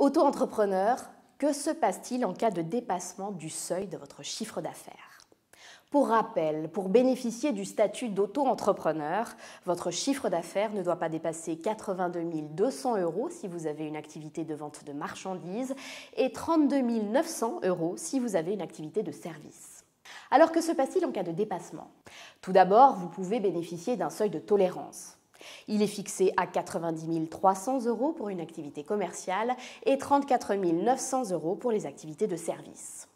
Auto-entrepreneur, que se passe-t-il en cas de dépassement du seuil de votre chiffre d'affaires? Pour rappel, pour bénéficier du statut d'auto-entrepreneur, votre chiffre d'affaires ne doit pas dépasser 82 200 € si vous avez une activité de vente de marchandises et 32 900 € si vous avez une activité de service. Alors que se passe-t-il en cas de dépassement? Tout d'abord, vous pouvez bénéficier d'un seuil de tolérance. Il est fixé à 90 300 € pour une activité commerciale et 34 900 € pour les activités de service.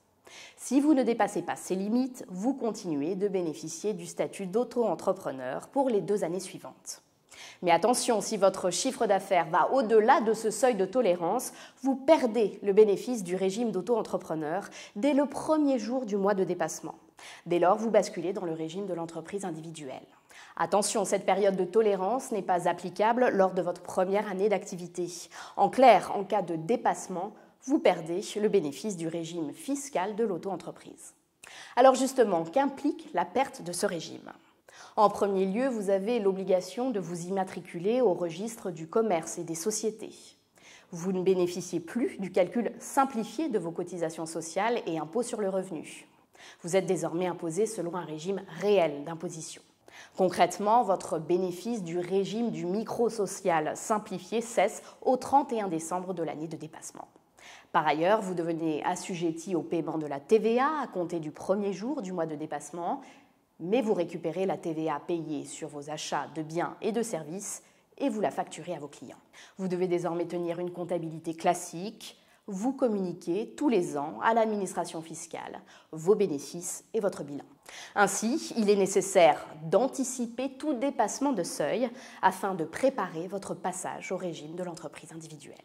Si vous ne dépassez pas ces limites, vous continuez de bénéficier du statut d'auto-entrepreneur pour les 2 années suivantes. Mais attention, si votre chiffre d'affaires va au-delà de ce seuil de tolérance, vous perdez le bénéfice du régime d'auto-entrepreneur dès le premier jour du mois de dépassement. Dès lors, vous basculez dans le régime de l'entreprise individuelle. Attention, cette période de tolérance n'est pas applicable lors de votre première année d'activité. En clair, en cas de dépassement, vous perdez le bénéfice du régime fiscal de l'auto-entreprise. Alors justement, qu'implique la perte de ce régime? En premier lieu, vous avez l'obligation de vous immatriculer au registre du commerce et des sociétés. Vous ne bénéficiez plus du calcul simplifié de vos cotisations sociales et impôts sur le revenu. Vous êtes désormais imposé selon un régime réel d'imposition. Concrètement, votre bénéfice du régime du micro-social simplifié cesse au 31 décembre de l'année de dépassement. Par ailleurs, vous devenez assujetti au paiement de la TVA à compter du premier jour du mois de dépassement, mais vous récupérez la TVA payée sur vos achats de biens et de services et vous la facturez à vos clients. Vous devez désormais tenir une comptabilité classique, vous communiquez tous les ans à l'administration fiscale vos bénéfices et votre bilan. Ainsi, il est nécessaire d'anticiper tout dépassement de seuil afin de préparer votre passage au régime de l'entreprise individuelle.